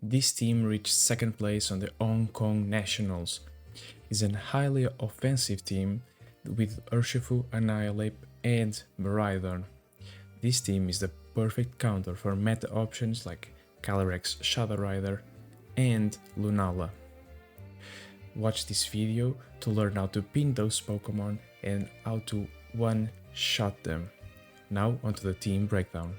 This team reached second place on the Hong Kong Nationals. It's a highly offensive team with Urshifu, ANNIHILAPE and Miraidon. This team is the perfect counter for meta options like Calyrex Shadow Rider and Lunala. Watch this video to learn how to pin those Pokemon and how to one-shot them. Now onto the team breakdown.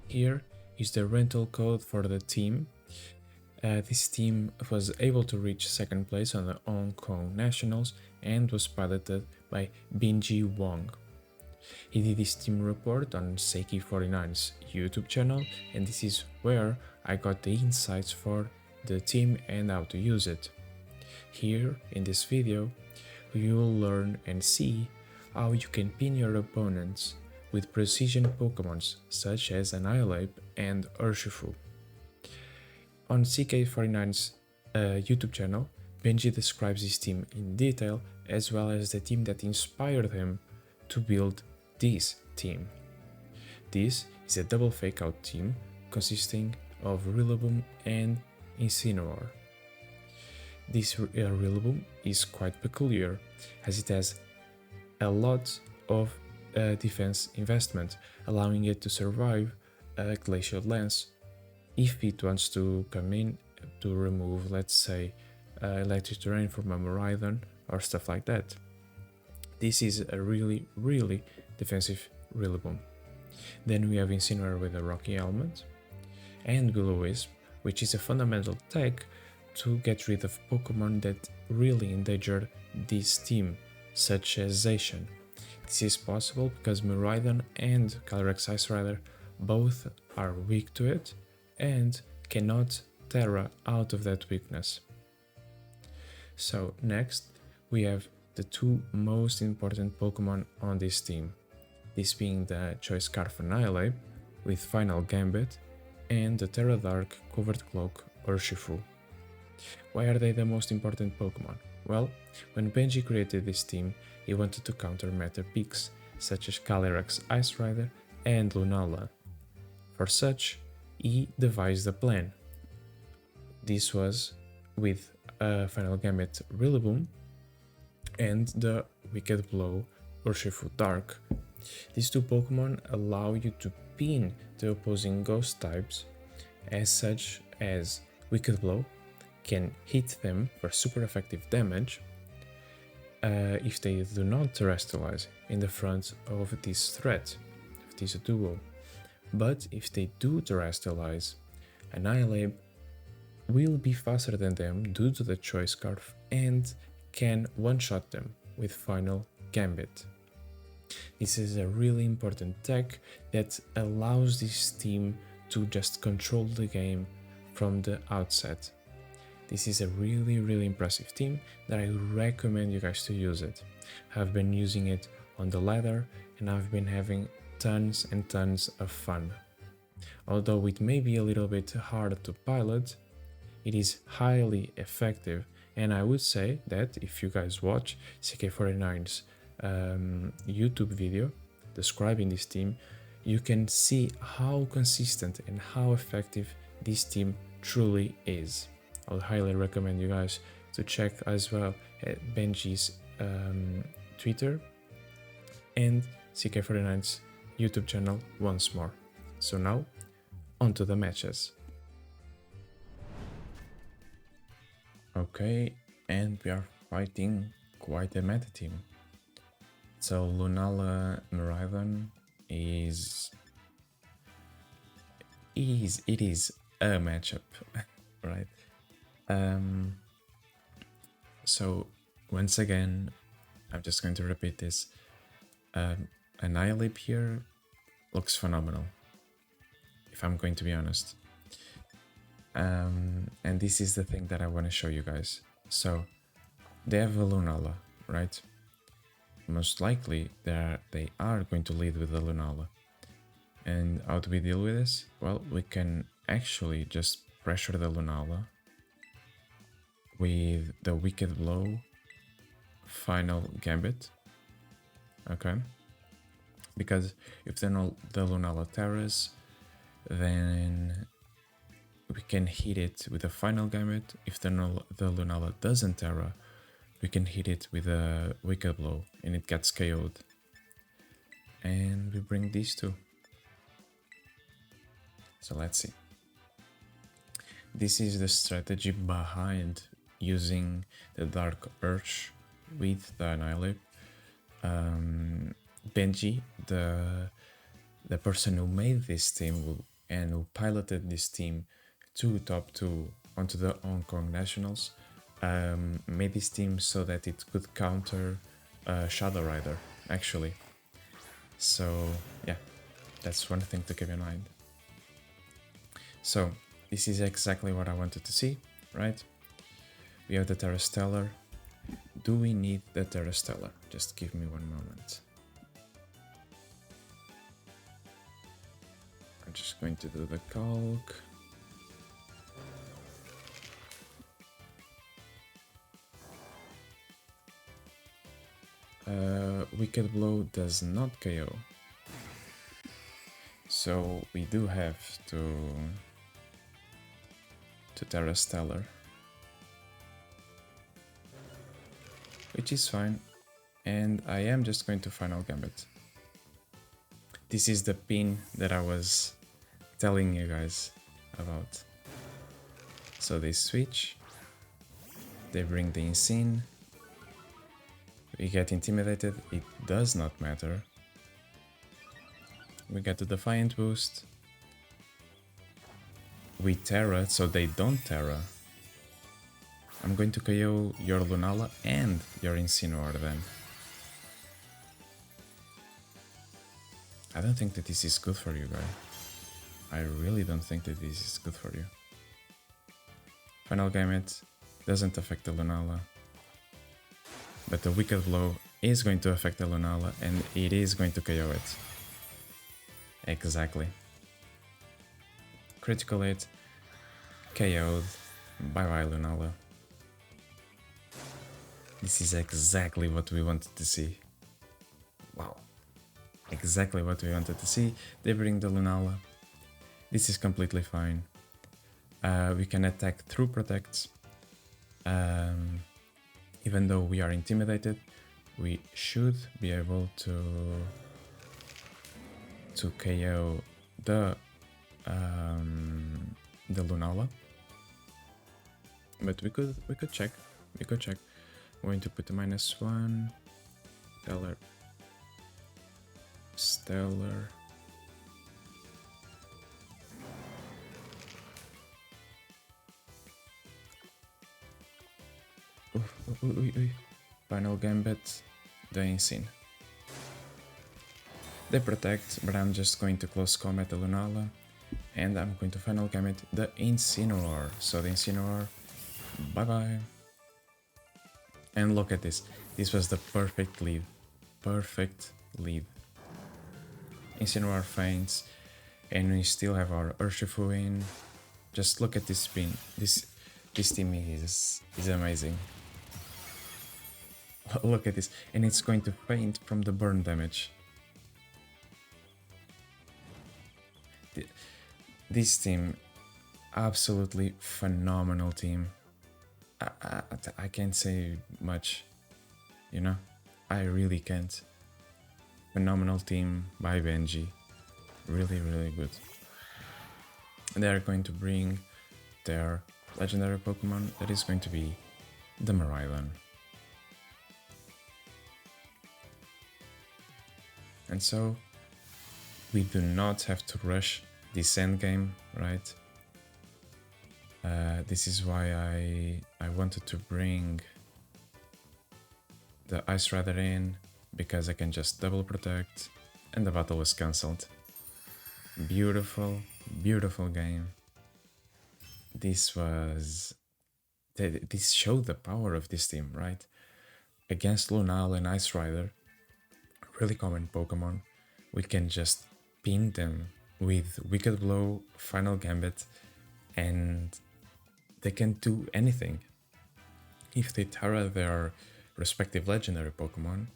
Here is the rental code for the team. This team was able to reach second place on the Hong Kong Nationals and was piloted by Bingjie Wang. He did his team report on Seiki49's YouTube channel, and this is where I got the insights for the team and how to use it. Here in this video, you will learn and see how you can pin your opponents with precision Pokemons such as ANNIHILAPE and Urshifu. On CK49's YouTube channel, Bingjie describes his team in detail as well as the team that inspired him to build this team. This is a double fake out team consisting of Rillaboom and Incineroar. This Rillaboom is quite peculiar as it has a lot of defense investment, allowing it to survive a Glacial Lance if it wants to come in to remove, let's say, electric terrain from a Miraidon or stuff like that. This is a really defensive Rillaboom. Then we have Incineroar with a Rocky Helmet and Will-O-Wisp, which is a fundamental tech to get rid of Pokemon that really endanger this team, such as Zacian. This is possible because Miraidon and Calyrex Ice Rider both are weak to it and cannot Terra out of that weakness. So next we have the two most important Pokemon on this team, this being the Choice Scarf ANNIHILAPE with Final Gambit and the Terra Dark Covered Cloak Urshifu. Why are they the most important Pokemon? Well, when Bingjie created this team, he wanted to counter meta picks such as Calyrex Ice Rider and Lunala. For such, he devised a plan. This was with Final Gambit Rillaboom and the Wicked Blow Urshifu Dark. These two Pokemon allow you to pin the opposing ghost types, as such as Wicked Blow can hit them for super effective damage if they do not terrestrialize in the front of this threat, of this duo. But if they do terrestrialize, ANNIHILAPE will be faster than them due to the Choice Scarf and can one-shot them with Final Gambit. This is a really important tech that allows this team to just control the game from the outset. This is a really impressive team that I recommend you guys to use it. I've been using it on the ladder and I've been having tons and tons of fun. Although it may be a little bit hard to pilot, it is highly effective, and I would say that if you guys watch CK49's YouTube video describing this team, you can see how consistent and how effective this team truly is. I would highly recommend you guys to check as well at Bingjie's Twitter and CK49's YouTube channel once more. So now, on to the matches. Okay, and we are fighting quite a meta team. So Lunala Miraidon is a matchup, right? So once again, I'm just going to repeat this. ANNIHILAPE here looks phenomenal, if I'm going to be honest. And this is the thing that I want to show you guys. So they have a Lunala, right? Most likely they are going to lead with the Lunala. And how do we deal with this? Well, we can actually just pressure the Lunala with the Wicked Blow Final Gambit. Okay. because if the Lunala Terras, then we can hit it with a final gambit. If the Lunala doesn't Terra, we can hit it with a Wicked Blow and it gets KO'd. And we bring these two. So let's see. This is the strategy behind using the Dark Ursh with the Annihilate. Bingjie, the person who made this team and who piloted this team to top 2 onto the Hong Kong Nationals, made this team so that it could counter Shadow Rider, actually. So yeah, that's one thing to keep in mind. So this is exactly what I wanted to see, right? We have the Terra Stellar. Do we need the Terra Stellar? Just give me one moment. I'm just going to do the calc. Wicked Blow does not KO. So we do have to Terra Stellar, which is fine, and I am just going to Final Gambit. This is the pin that I was telling you guys about. So they switch, they bring the Insane, we get intimidated, it does not matter. We get the Defiant boost. We Terra, so they don't Terra. I'm going to KO your Lunala and your Incineroar then. I don't think that this is good for you, guy. I really don't think that this is good for you. Final Gambit doesn't affect the Lunala, but the Wicked Blow is going to affect the Lunala and it is going to KO it. Exactly. Critical hit, KO'd, bye bye Lunala. This is exactly what we wanted to see. Wow. Exactly what we wanted to see. They bring the Lunala. This is completely fine. We can attack through protects. Even though we are intimidated, we should be able to KO the Lunala. But we could check. We could check. I'm going to put the -1. Stellar. Final Gambit, the Insane. They protect, but I'm just going to close combat the Lunala, and I'm going to Final Gambit the Incineroar. So the Incineroar, bye bye. And look at this. This was the perfect lead. Perfect lead. Incineroar faints, and we still have our Urshifu in. Just look at this spin. This team is amazing. Look at this, and it's going to faint from the burn damage. This team, absolutely phenomenal team. I can't say much, you know? I really can't. Phenomenal team by Bingjie. Really, really good. They are going to bring their legendary Pokemon, that is going to be the Miraidon. And so, we do not have to rush this endgame, right? This is why I wanted to bring the Ice Rider in, because I can just double protect, and the battle was cancelled. Beautiful, beautiful game. This showed the power of this team, right? Against Lunala and Ice Rider, really common Pokemon, we can just pin them with Wicked Blow, Final Gambit, and they can do anything. If they Terra their respective legendary Pokemon,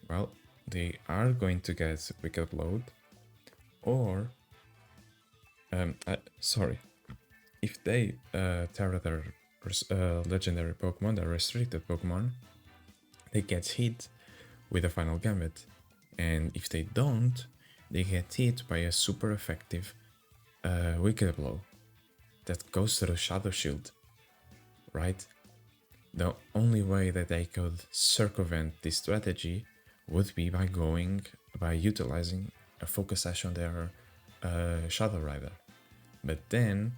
well, they are going to get Wicked Blow, or sorry, if they tear their legendary Pokemon, their restricted Pokemon, they get hit with a final gambit, and if they don't, they get hit by a super effective Wicked Blow that goes through Shadow Shield, right? The only way that they could circumvent this strategy would be by utilizing a focus sash on their Shadow Rider. But then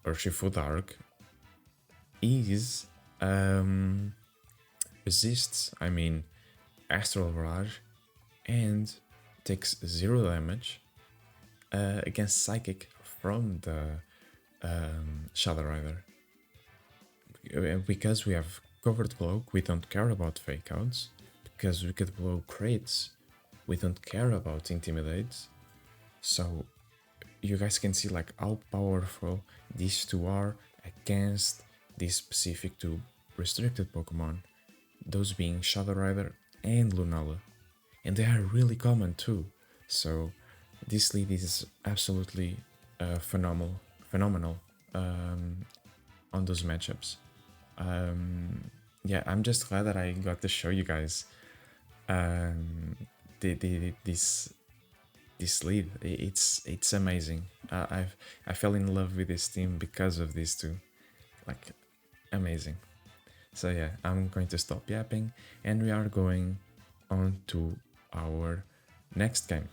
Urshifu Dark is resists, Astral Barrage, and takes 0 damage against Psychic from the Shadow Rider. Because we have Covered Cloak, we don't care about Fake Outs. Because Wicked Blow crits, we don't care about Intimidate. So you guys can see like how powerful these two are against these specific two restricted Pokemon, those being Shadow Rider and Lunala. And they are really common too, so this lead is absolutely phenomenal on those matchups. Yeah, I'm just glad that I got to show you guys this lead. It's amazing. I fell in love with this team because of these two, like amazing. So yeah, I'm going to stop yapping, and we are going on to our next game.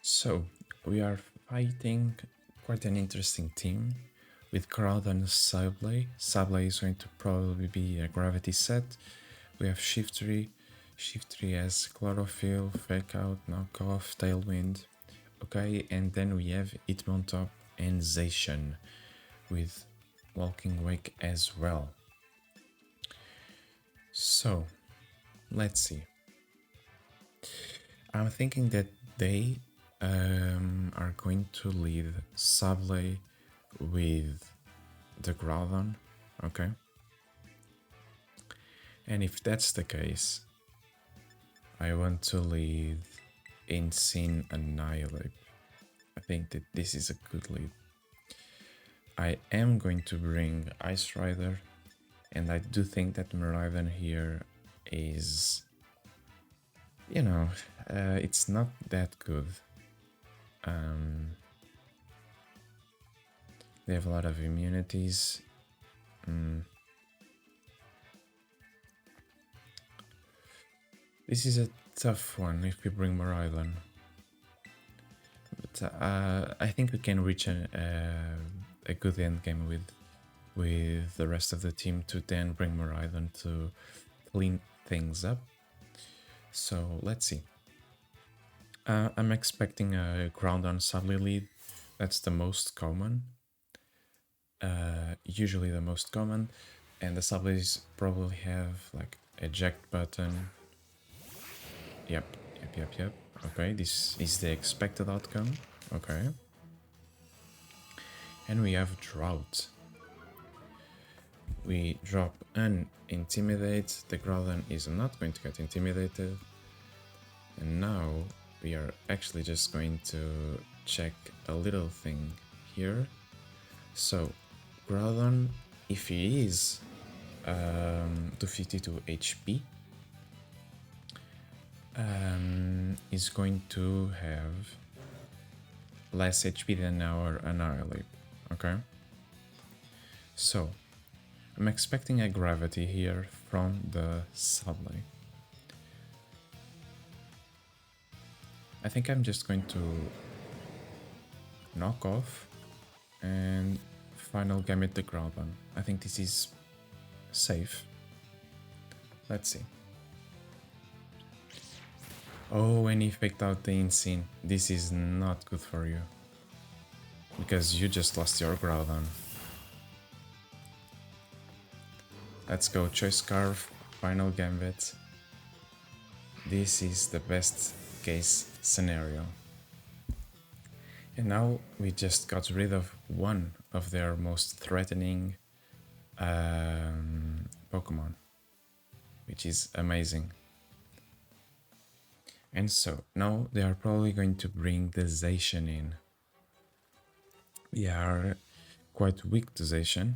So we are fighting quite an interesting team with Crowd and Sableye. Sableye is going to probably be a gravity set. We have Shiftry. Shiftry has Chlorophyll, Fake Out, Knockoff, Tailwind. Okay, and then we have Hitmontop and Zacian with Walking Wake as well. So, let's see. I'm thinking that they are going to lead Sableye with the Groudon, okay? And if that's the case, I want to lead Insane Annihilate. I think that this is a good lead. I am going to bring Ice Rider, and I do think that Miraidon here is, it's not that good. They have a lot of immunities. This is a tough one if we bring Miraidon. But I think we can reach a good end game with the rest of the team to then bring Miraidon to clean things up. So let's see. I'm expecting a Groudon Sableye lead. That's the most common. Usually the most common. And the Sableys probably have like eject button. Yep. Okay, this is the expected outcome. Okay. And we have Drought. We drop an Intimidate. The Groudon is not going to get intimidated. And now we are actually just going to check a little thing here. So Groudon, if he is 252 HP, is going to have less HP than our Annihilate, okay? So, I'm expecting a Gravity here from the Sableye. I think I'm just going to knock off and final gambit the Groudon. I think this is safe. Let's see. Oh, and he faked out the Insane. This is not good for you, because you just lost your Groudon. Let's go, Choice Scarf, final gambit. This is the best case scenario. And now we just got rid of one of their most threatening Pokemon. which is amazing. And so now they are probably going to bring the Zacian in. They are quite weak to Zacian.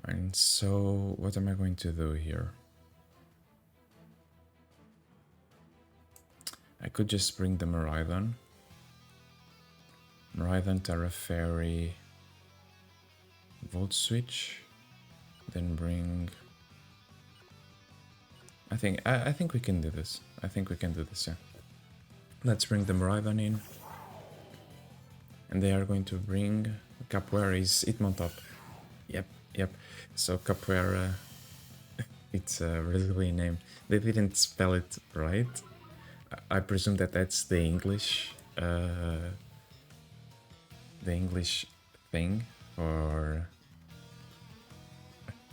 And so what am I going to do here? I could just bring the Miraidon. Miraidon, Terra Fairy, Volt Switch, then bring... I think we can do this. I think we can do this, yeah. Let's bring the Miraidon in. And they are going to bring... Capoeira is Hitmontop. Yep. So Capoeira, it's a really name. They didn't spell it right. I presume that that's the English thing for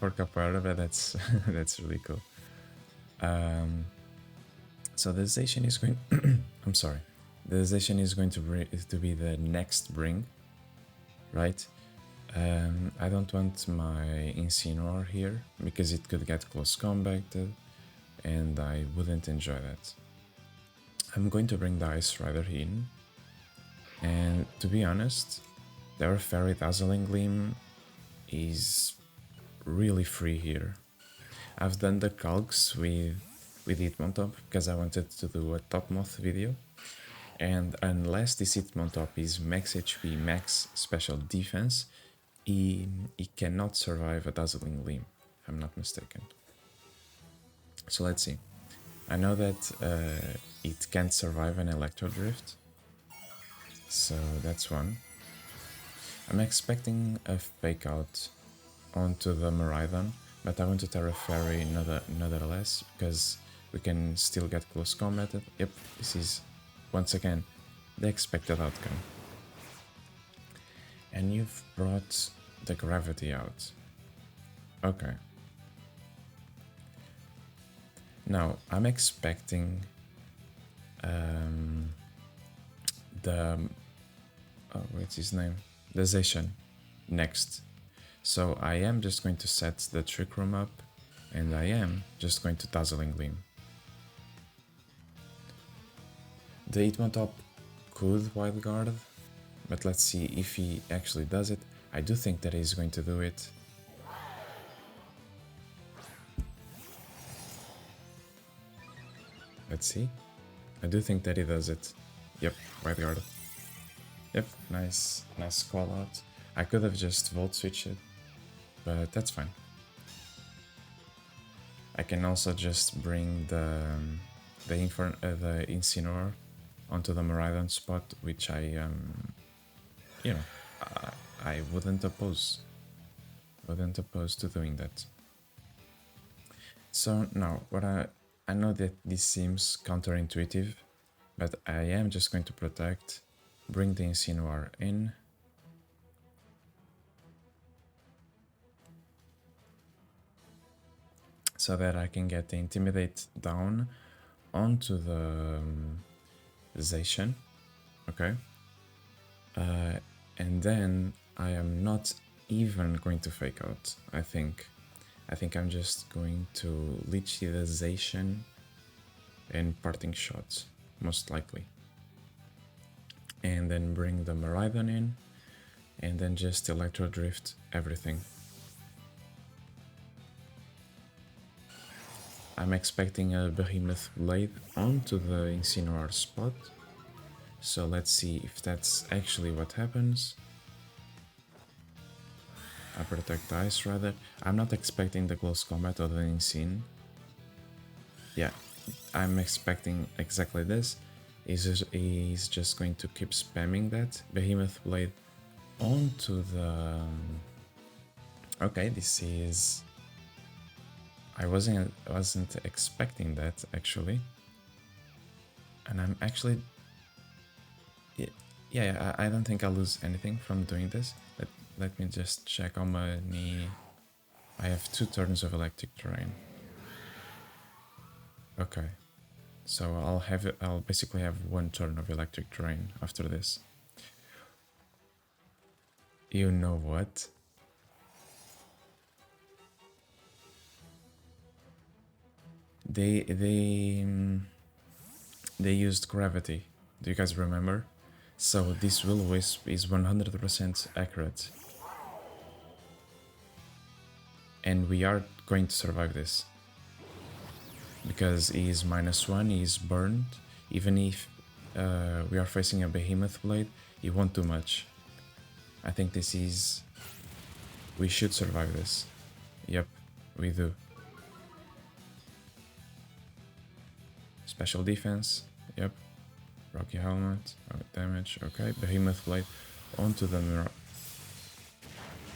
Capoeira, but that's that's really cool. So the Zacian is going. I'm sorry. The Zacian is going to be the next bring, right? I don't want my Incineroar here because it could get close combated, and I wouldn't enjoy that. I'm going to bring the Ice Rider in, and to be honest, their Fairy Dazzling Gleam is really free here. I've done the calcs with Hitmontop because I wanted to do a Top Moth video, and unless this Hitmontop is max HP, max special defense, he cannot survive a Dazzling Gleam, if I'm not mistaken. So let's see. I know that it can't survive an Electro Drift, so that's one. I'm expecting a Fake Out onto the Miraidon, but I want to Terra Fairy nonetheless, because we can still get close combated. Yep, this is, once again, the expected outcome. And you've brought the Gravity out. Okay. Now, I'm expecting what's his name? The Zacian next. So I am just going to set the Trick Room up, and I am just going to Dazzling Gleam. The Hitmontop could Wild Guard, but let's see if he actually does it. I do think that he's going to do it. Let's see. I do think that he does it. Yep, Wild Guard. Yep, nice call out. I could have just Volt Switched it, but that's fine. I can also just bring the Incineroar onto the Miraidon spot, which I wouldn't oppose. Wouldn't oppose to doing that. So now, I know that this seems counterintuitive, but I am just going to protect, bring the Incineroar in. So that I can get the Intimidate down onto the Zacian, okay? And then I am not even going to Fake Out, I think I'm just going to Leech the Zacian and Parting Shots, most likely. And then bring the Miraidon in, and then just Electro Drift everything. I'm expecting a Behemoth Blade onto the Incineroar spot, so let's see if that's actually what happens. I protect the Ice Rider. I'm not expecting the close combat of the Incine. Yeah, I'm expecting exactly this. He's just going to keep spamming that Behemoth Blade onto the... Okay, this is... I wasn't expecting that, actually. And I'm actually... Yeah, I don't think I'll lose anything from doing this. Let me just check how many... I have 2 turns of Electric Terrain. Okay. So I'll basically have 1 turn of Electric Terrain after this. You know what? they used gravity. Do you guys remember? So this will-o-wisp is 100% accurate. And we are going to survive this. Because he is -1, he is burned. Even if we are facing a behemoth blade, he won't do much. I think this is... we should survive this. Yep, we do. Special defense, yep. Rocky helmet, damage, okay. Behemoth blade onto the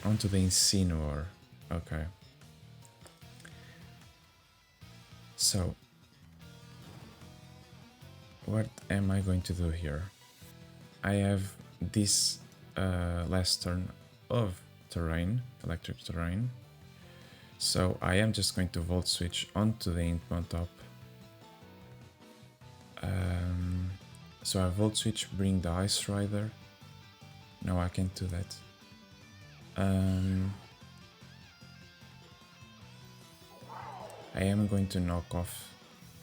Incineroar, okay. So, what am I going to do here? I have this last turn of terrain, electric terrain. So I am just going to Volt Switch onto the Intmon top. So I Volt Switch, bring the Ice Rider. No, I can't do that. I am going to knock off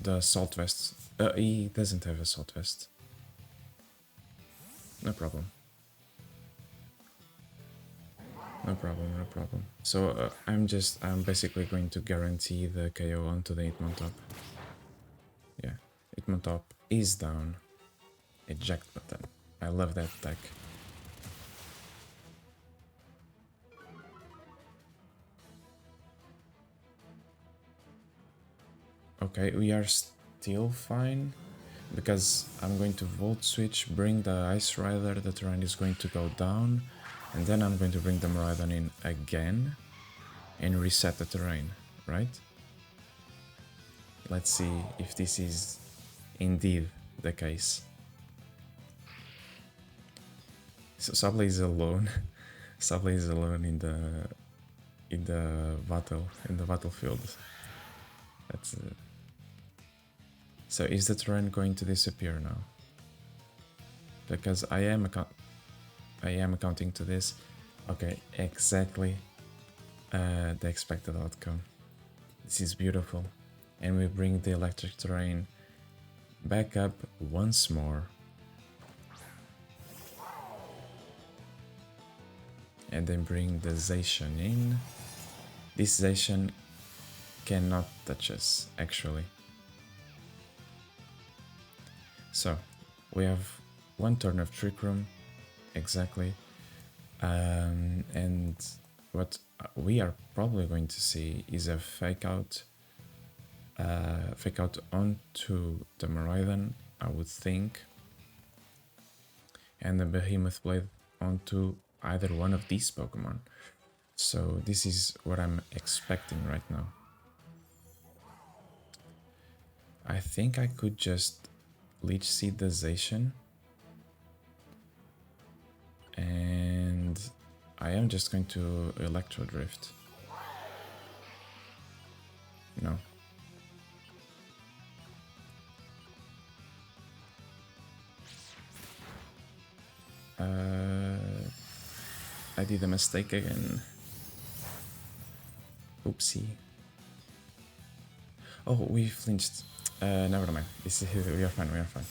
the Assault Vest. He doesn't have Assault Vest. No problem. No problem, no problem. So I'm basically going to guarantee the KO onto the Hitmon top. Yeah, Hitmon top is down. Eject button. I love that attack. Okay, we are still fine. Because I'm going to Volt Switch, bring the Ice Rider, the terrain is going to go down. And then I'm going to bring the Miraidon in again. And reset the terrain, right? Let's see if this is indeed the case. So Sableye is alone. Sableye is alone in the battlefield. That's So is the terrain going to disappear now? Because I am accounting to this. Okay, exactly the expected outcome. This is beautiful. And we bring the electric terrain back up once more. And then bring the Zacian in. This Zacian cannot touch us, actually. So, we have one turn of Trick Room, exactly. And what we are probably going to see is a fake out onto the Miraidon, I would think. And the Behemoth Blade onto either one of these Pokemon. So this is what I'm expecting right now. I think I could just Leech Seed the Zacian. And I am just going to Electro Drift. No. I did a mistake again. Oopsie. Oh, we flinched. Never mind. We are fine, we are fine.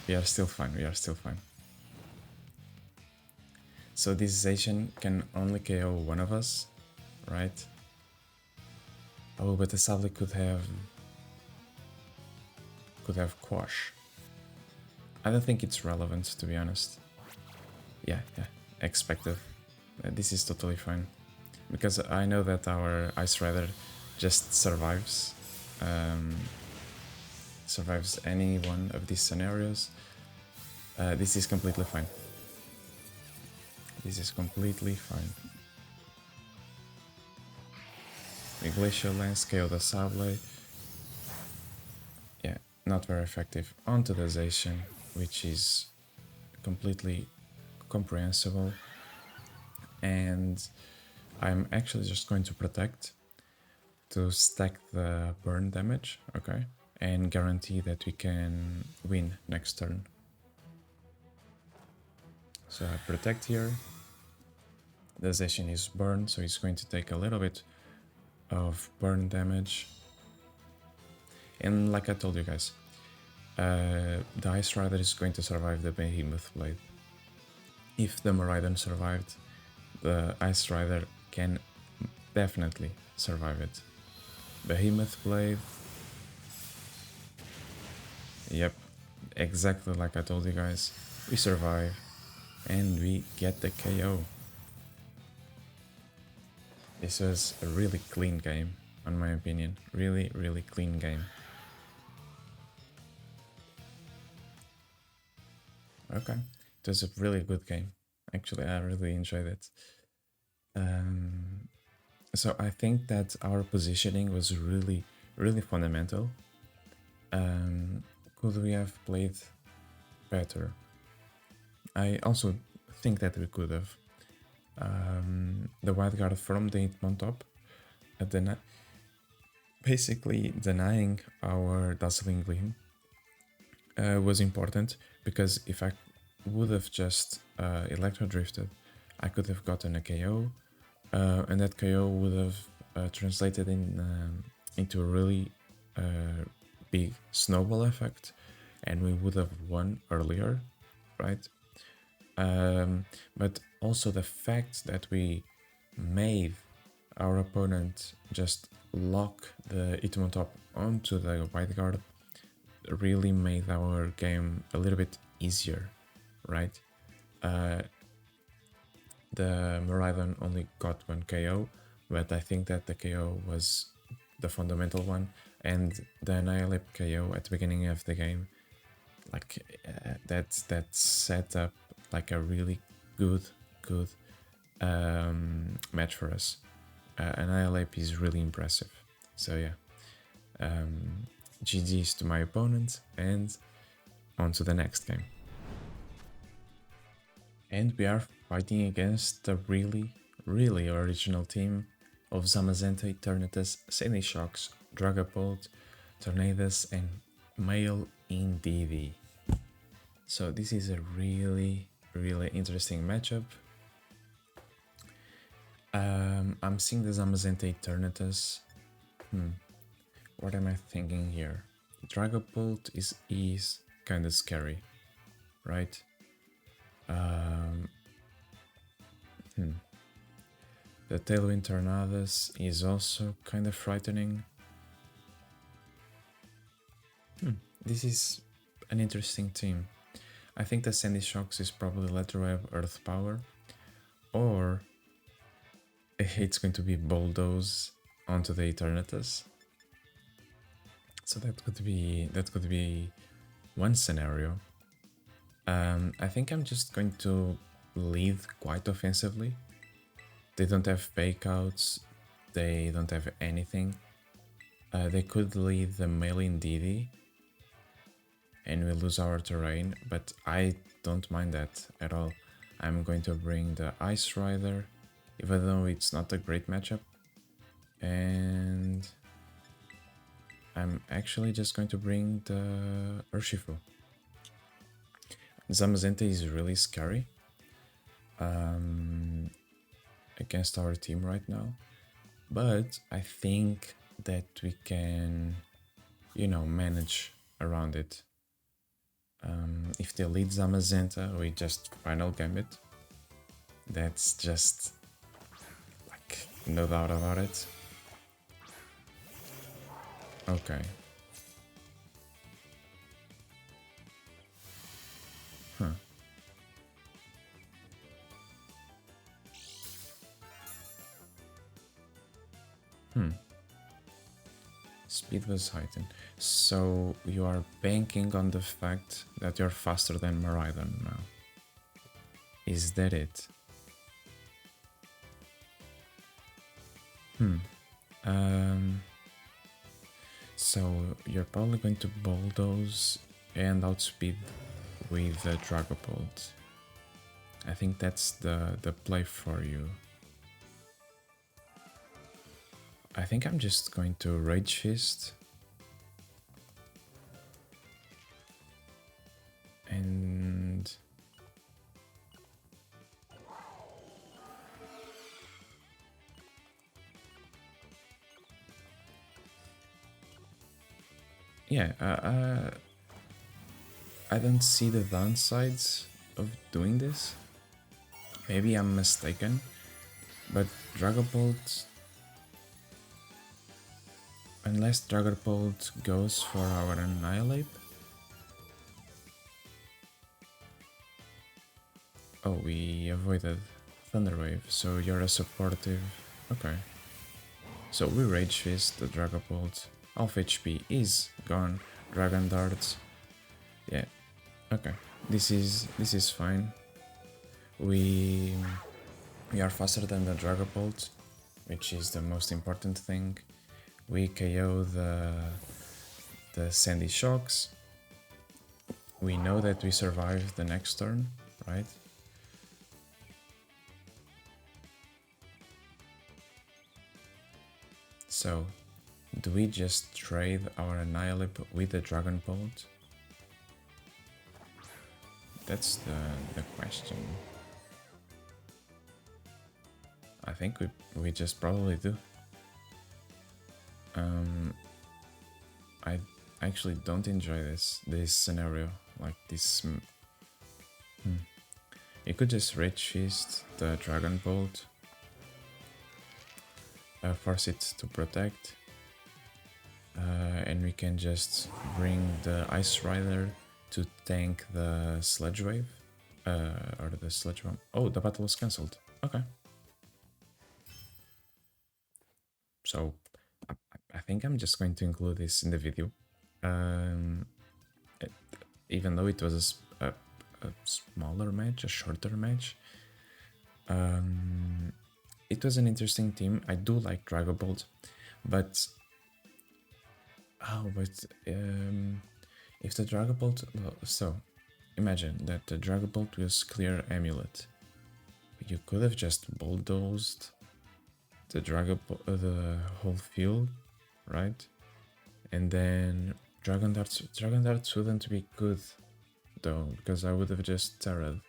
We are still fine, we are still fine. So this Zacian can only KO one of us, right? Oh, but the Sableye could have Quash. I don't think it's relevant, to be honest. Yeah, expected. This is totally fine. Because I know that our Ice Rider just survives. Survives any one of these scenarios. This is completely fine. This is completely fine. The Glacial Lance, KO the Sableye. Yeah, not very effective. Onto the Zacian, which is completely comprehensible. And I'm actually just going to protect to stack the burn damage, okay? And guarantee that we can win next turn. So I protect here. The Zacian is burned, so he's going to take a little bit of burn damage. And like I told you guys, the Ice Rider is going to survive the Behemoth Blade. If the Miraidon survived, the Ice Rider can definitely survive it. Behemoth Blade. Yep, exactly like I told you guys. We survive and we get the KO. This was a really clean game, in my opinion. Really, really clean game. Okay, it was a really good game. Actually, I really enjoyed it. So I think that our positioning was really, really fundamental. Could we have played better? I also think that we could have. The Wild Guard from the 8-man top, basically denying our Dazzling Gleam was important, because if I would have just Electro Drifted, I could have gotten a KO, and that KO would have translated into a really big snowball effect, and we would have won earlier, right? But also the fact that we made our opponent just lock the Itemon top onto the White Guard really made our game a little bit easier, right? The Miraidon only got one KO, but I think that the KO was the fundamental one, and the Annihilate KO at the beginning of the game, like that set up like a really good match for us. Annihilate is really impressive. So yeah, GG's to my opponent, and on to the next game. And we are fighting against the really, really original team of Zamazenta, Eternatus, Sandy Shocks, Dragapult, Tornadus, and Male in DD. So this is a really, really interesting matchup. I'm seeing the Zamazenta Eternatus. What am I thinking here? Dragapult is kind of scary, right? The Tailwind Tornadus is also kind of frightening. This is an interesting team. I think the Sandy Shocks is probably Letter Web Earth Power, or it's going to be Bulldoze onto the Eternatus. So that could be one scenario. I think I'm just going to lead quite offensively. They don't have fake outs, they don't have anything. They could lead the Melee DD and we lose our terrain, but I don't mind that at all. I'm going to bring the Ice Rider, even though it's not a great matchup, and I'm actually just going to bring the Urshifu. Zamazenta is really scary against our team right now, but I think that we can, manage around it. If they lead Zamazenta, we just final gambit. That's just like no doubt about it. Okay. Speed was heightened. So you are banking on the fact that you're faster than Miraidon now. Is that it? So you're probably going to bulldoze and outspeed with the Dragapult. I think that's the play for you. I think I'm just going to Rage Fist. And yeah, I don't see the downsides of doing this. Maybe I'm mistaken, but Dragapult, unless Dragapult goes for our Annihilate. Oh, we avoided Thunder Wave, so you're a supportive. Okay. So we Rage Fist the Dragapult. Half HP is gone. Dragon Darts. Yeah. Okay. This is fine. We are faster than the Dragapult, which is the most important thing. We KO the Sandy Shocks. We know that we survive the next turn, right? So, do we just trade our Annihilate with the Dragon Bolt? That's the question. I think we just probably do. I actually don't enjoy this scenario, like this. You could just Rage Fist the Dragon Bolt, force it to protect, and we can just bring the Ice Rider to tank the Sludge Wave, or the Sludge Bomb. Oh, the battle was cancelled. Okay. So, I think I'm just going to include this in the video. Even though it was a smaller match, a shorter match, it was an interesting team. I do like Dragapult, but if the Dragapult, so imagine that the Dragapult was clear Amulet. You could have just bulldozed the the whole field, right? And then Dragon Darts wouldn't be good though, because I would have just Terra'd.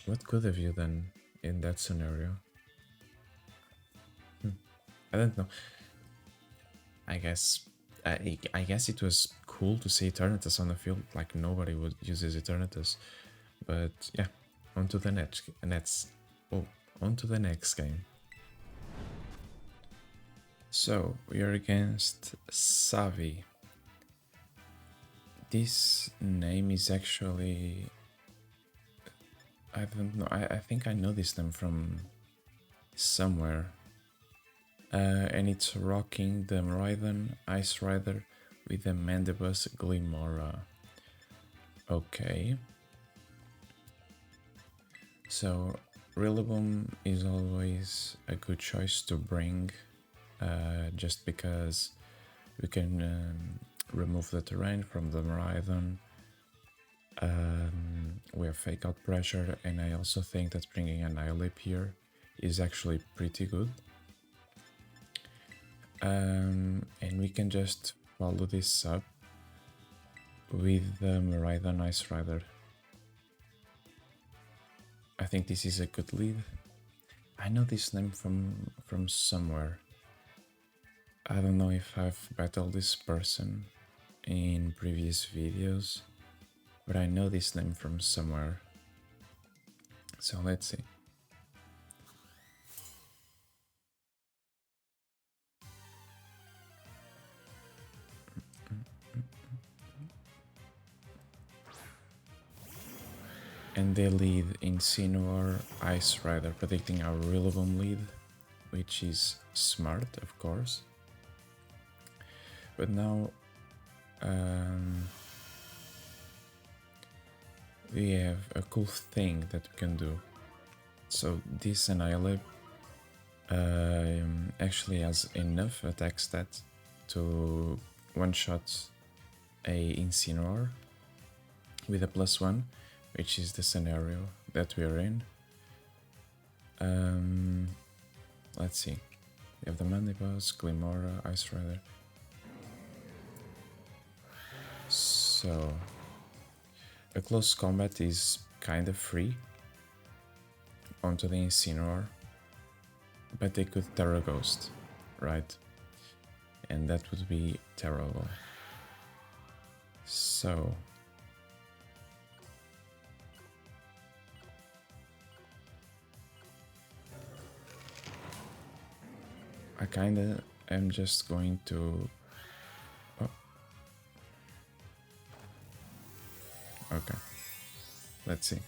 What could have you done in that scenario? I don't know. I guess it was cool to see Eternatus on the field, like nobody would uses Eternatus. But yeah, on to the next game. So we are against Savi. This name is actually, I don't know, I think I know this name from somewhere. And it's rocking the Miraidon Ice Rider with the Mandibus Glimora. Okay. So Rillaboom is always a good choice to bring, just because we can remove the terrain from the Miraidon. We have Fake Out Pressure, and I also think that bringing Annihilate here is actually pretty good. And we can just follow this up with the Miraidon Ice Rider. I think this is a good lead. I know this name from somewhere. I don't know if I've battled this person in previous videos, but I know this name from somewhere. So let's see. And they lead Incineroar, Ice Rider, predicting our Rillaboom lead, which is smart, of course. But now we have a cool thing that we can do. So this Annihilate actually has enough attack stat to one-shot a Incineroar with a +1, which is the scenario that we are in. Let's see. We have the Mandibus, Glimora, Ice Rider. So a close combat is kind of free onto the Incineroar, but they could Terra Ghost, right? and that would be terrible. So I kinda am just going to... Oh. Okay. Let's see.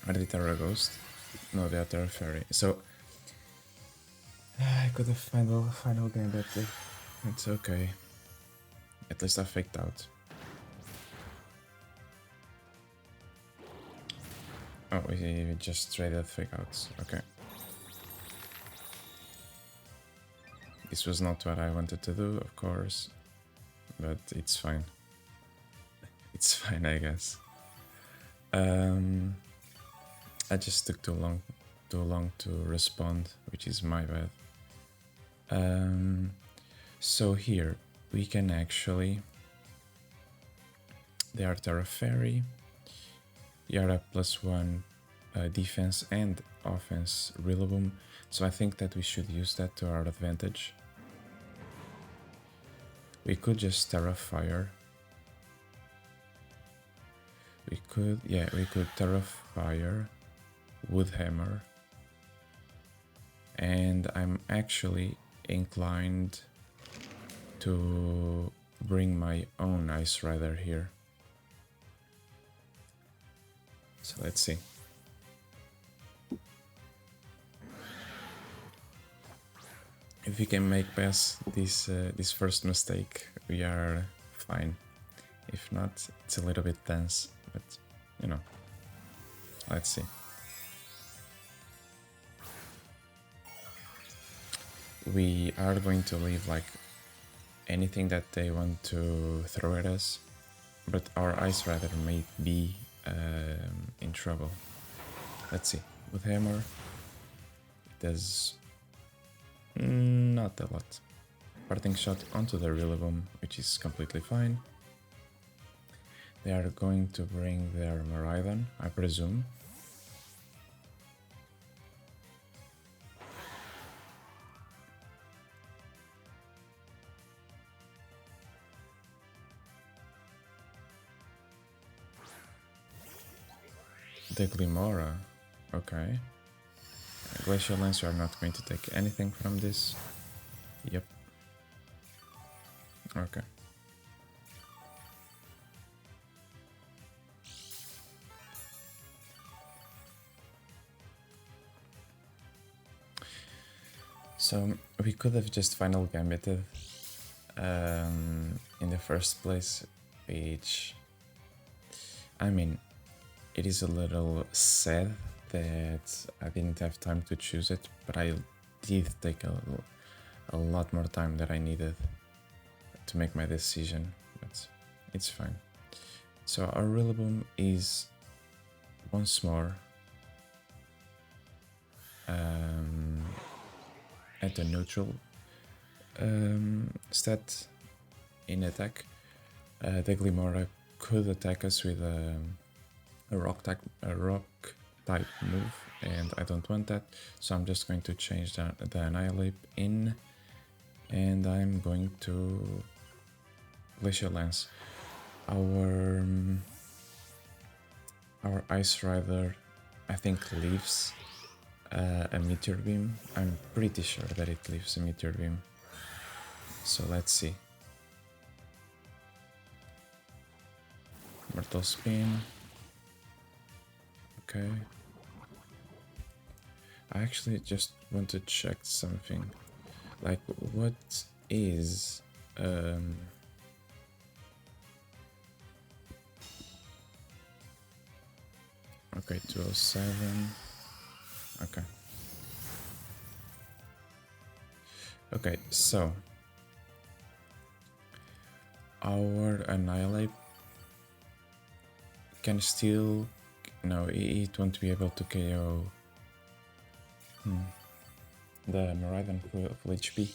Are they Terra Ghost? No, they are Terra Fairy. So I could have final game, but it's okay. At least I faked out. Oh, we just traded fake outs. Okay. This was not what I wanted to do, of course, but it's fine. It's fine, I guess. I just took too long to respond, which is my bad. So here we can actually... They are Terra Fairy. Yara +1 defense and offense Rillaboom, so I think that we should use that to our advantage. We could just Terra Fire. We could Terra Fire, Wood Hammer, and I'm actually inclined to bring my own Ice Rider here. So let's see. If we can make past this first mistake, we are fine. If not, it's a little bit tense, but you know, let's see. We are going to leave like anything that they want to throw at us, but our Ice Rider may be in trouble. Let's see. With Hammer, it does not a lot. Parting Shot onto the Rillaboom, which is completely fine. They are going to bring their Miraidon, I presume. The Glimora, okay. Glacial Lance, you are not going to take anything from this. Yep. Okay. So we could have just final gambited in the first place, which, I mean, it is a little sad that I didn't have time to choose it, but I did take a lot more time than I needed to make my decision, but it's fine. So our Rillaboom is once more at a neutral stat in attack. The Glimora could attack us with a rock type move, and I don't want that, so I'm just going to change the Annihilate in, and I'm going to Glacial Lance. Our Ice Rider, I think, leaves a Meteor Beam. I'm pretty sure that it leaves a Meteor Beam. So let's see. Mortal Spin. Okay. I actually just want to check something. Like, what is okay, 207. Okay. Okay, so our Annihilate can still... No, it won't be able to KO the Miraidon full HP.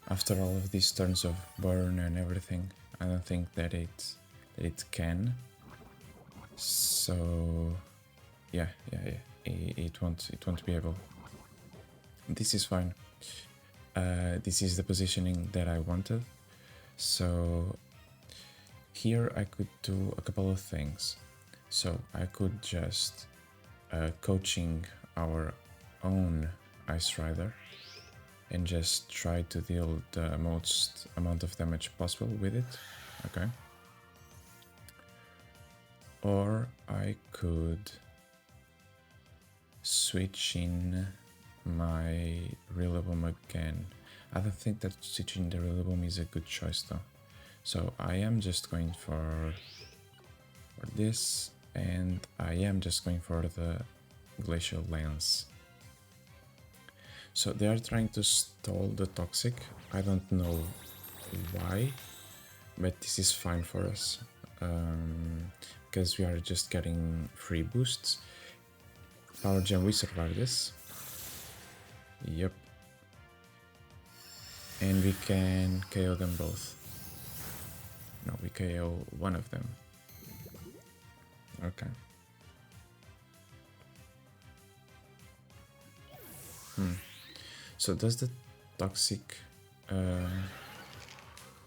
After all of these turns of burn and everything, I don't think that it can. So yeah, it won't be able. This is fine. this is the positioning that I wanted. So here I could do a couple of things. So I could just coaching our own Ice Rider and just try to deal the most amount of damage possible with it, okay? Or I could switch in my Rillaboom again. I don't think that switching the Rillaboom is a good choice though. So I am just going for this, and I am just going for the Glacial Lance. So they are trying to stall the Toxic. I don't know why, but this is fine for us. Because we are just getting free boosts. Power Gem, we survive this. Yep. And we can KO them both. No, we KO one of them. Okay. So does the Toxic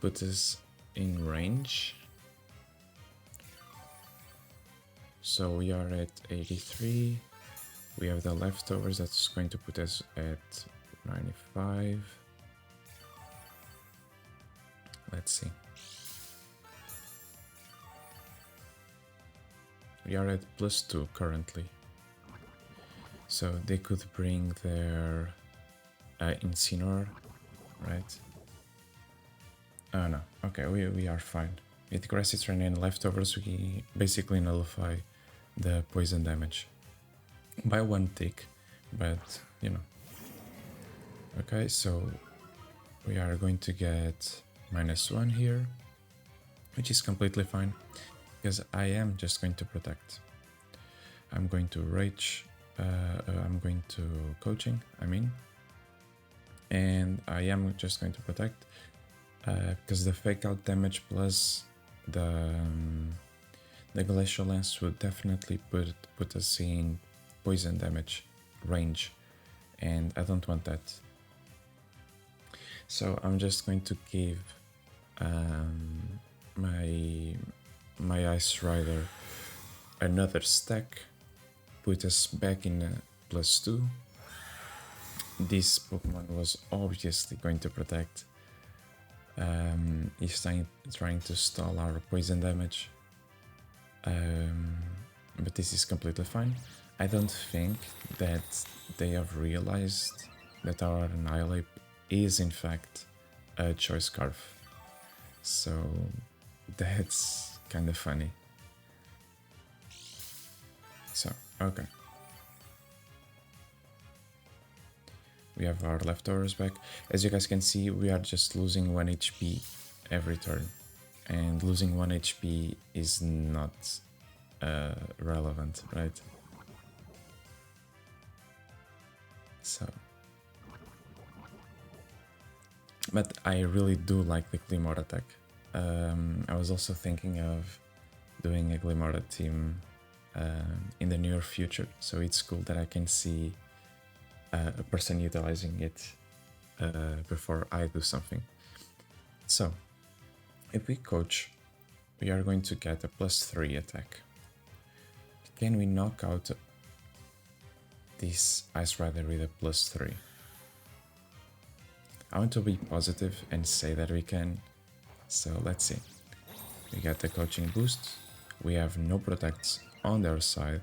put us in range? So we are at 83. We have the leftovers that's going to put us at 95. Let's see. We are at +2 currently. So they could bring their Incineroar, right? Oh no, okay, we are fine. With Grassy Terrain and leftovers, we basically nullify the poison damage by 1 tick, but you know. Okay, so we are going to get -1 here, which is completely fine, because I am just going to protect. I'm going to Rage, I'm going to Coaching, and I am just going to protect, because the Fake Out damage plus the Glacial Lance would definitely put us in poison damage range, and I don't want that. So I'm just going to give my Ice Rider another stack, put us back in +2. This Pokemon was obviously going to protect. He's trying to stall our poison damage, but this is completely fine. I don't think that they have realized that our Annihilape is in fact a Choice Scarf, so that's kind of funny. So, okay. We have our leftovers back. As you guys can see, we are just losing 1 HP every turn. And losing 1 HP is not relevant, right? So. But I really do like the Glimora attack. I was also thinking of doing a Glimora team in the near future. So it's cool that I can see a person utilizing it before I do something. So, if we coach, we are going to get a +3 attack. Can we knock out this Ice Rider with a +3? I want to be positive and say that we can. So let's see. We got the coaching boost. We have no protects on their side.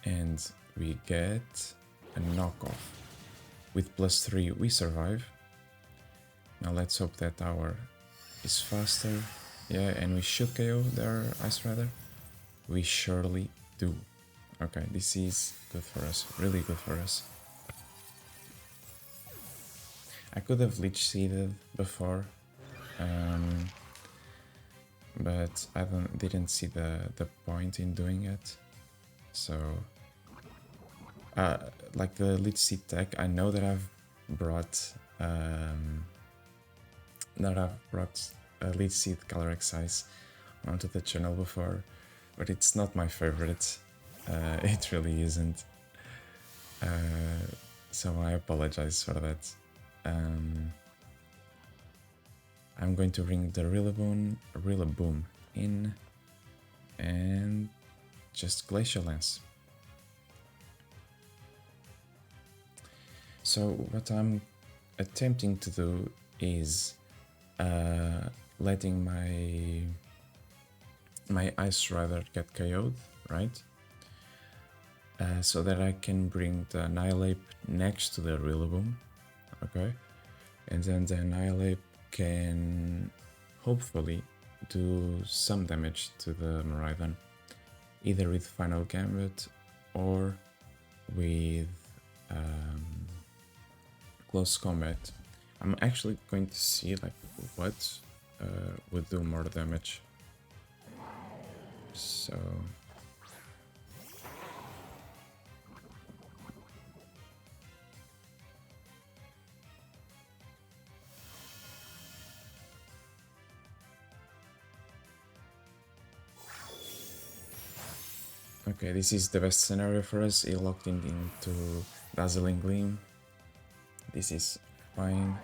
And we get a knockoff. With +3 we survive. Now let's hope that our is faster. Yeah, and we should KO their Ice Rider. We surely do. Okay, this is good for us, really good for us. I could have Leech Seeded before, but I didn't see the point in doing it. So, like the Leech Seed tech, I know that I've brought a Leech Seed Calyrex Ice onto the channel before, but it's not my favorite. It really isn't. So I apologize for that. I'm going to bring the Rillaboom in and just Glacial Lance. So what I'm attempting to do is letting my Ice Rider get KO'd, right? So that I can bring the Annihilape next to the Rillaboom, okay? And then the Annihilape can hopefully do some damage to the Miraidon, either with Final Gambit or with close combat. I'm actually going to see like what would do more damage. So okay, this is the best scenario for us. He locked into Dazzling Gleam. This is fine.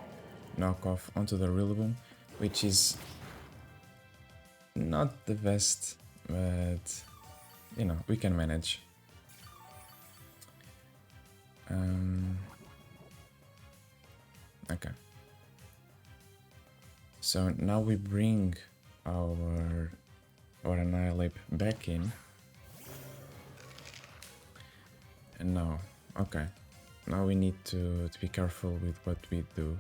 Knock off onto the Rillaboom, which is not the best, but you know, we can manage. Okay. So now we bring our Annihilape back in. And now, okay. Now we need to be careful with what we do.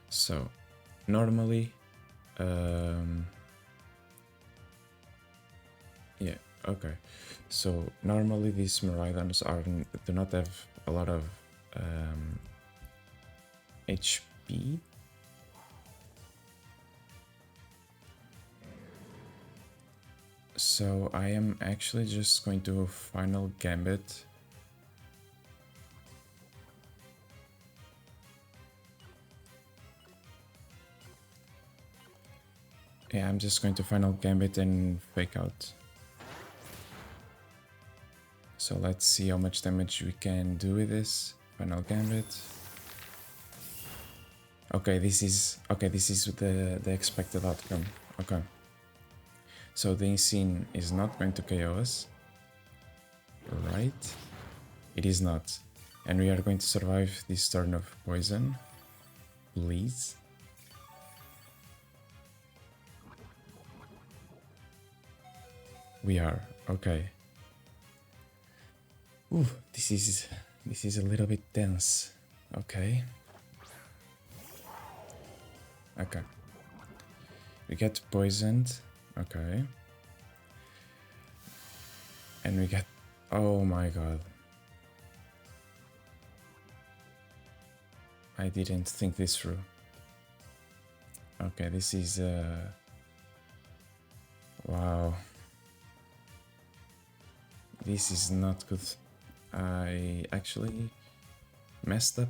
So, normally, yeah, okay. So, normally these Miraidons do not have a lot of HP. So, I am actually just going to Final Gambit. Yeah, I'm just going to Final Gambit and Fake Out. So let's see how much damage we can do with this. Final Gambit. Okay, this is the expected outcome. Okay. So the Insane is not going to KO us. Right? It is not. And we are going to survive this turn of poison. Please. We are. Okay. Ooh, this is a little bit tense. Okay. Okay. We get poisoned. Okay. And we get... Oh my god. I didn't think this through. Okay, this is... Wow. This is not good. I actually messed up.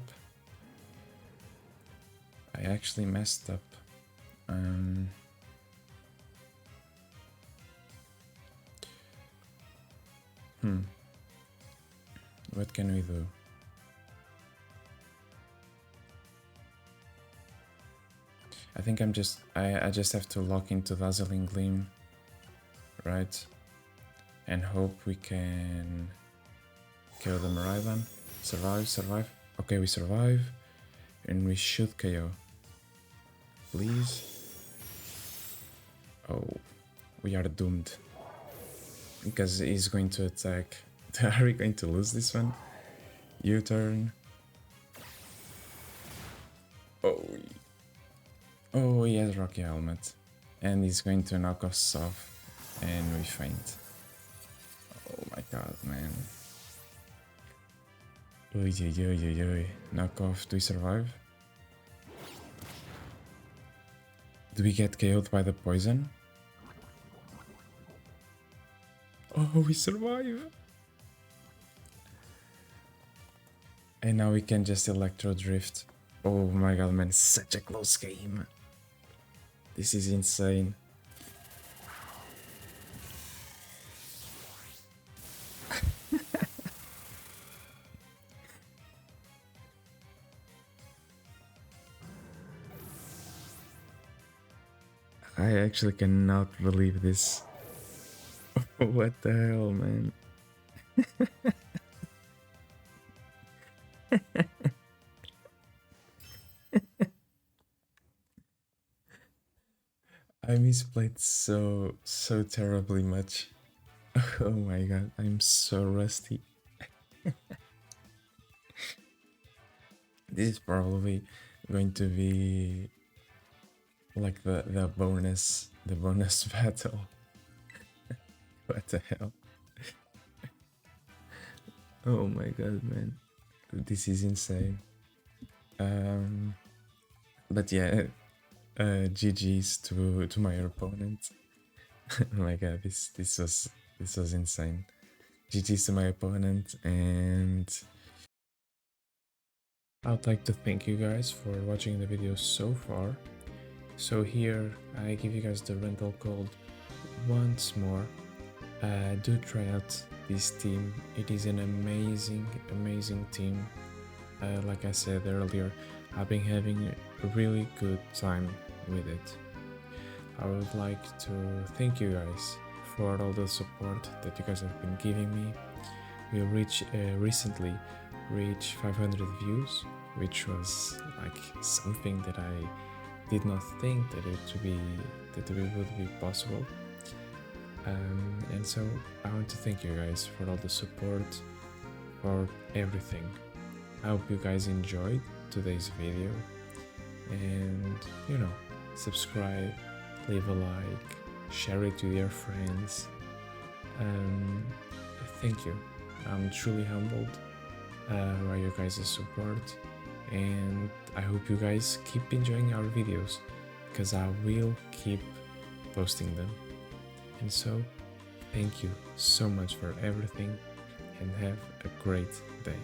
What can we do? I think I just have to lock into Dazzling Gleam, right? And hope we can kill the Miraidon. Survive. Okay, we survive. And we should KO. Please. Oh, we are doomed. Because he's going to attack. Are we going to lose this one? U-turn. Oh, he has Rocky Helmet. And he's going to knock us off. And we faint. Oh my god, man. Oi. Knock off. Do we survive? Do we get KO'd by the poison? Oh, we survive! And now we can just Electro Drift. Oh my god, man, such a close game. This is insane. I actually cannot believe this. What the hell, man? I misplayed so terribly much. Oh my god, I'm so rusty. This is probably going to be like the bonus battle. What the hell? Oh my god, man. This is insane. But yeah, GG's to my opponent. Oh my god, this was insane. GG's to my opponent, and I would like to thank you guys for watching the video so far. So here I give you guys the rental code once more. Do try out this team. It is an amazing team. Like I said earlier, I've been having a really good time with it. I would like to thank you guys for all the support that you guys have been giving me. We recently reached 500 views, which was like something that I did not think that it would be possible. And so I want to thank you guys for all the support, for everything. I hope you guys enjoyed today's video, and you know, subscribe, leave a like, share it with your friends. Thank you. I'm truly humbled by your guys' support, and I hope you guys keep enjoying our videos, because I will keep posting them. And so, thank you so much for everything, and have a great day.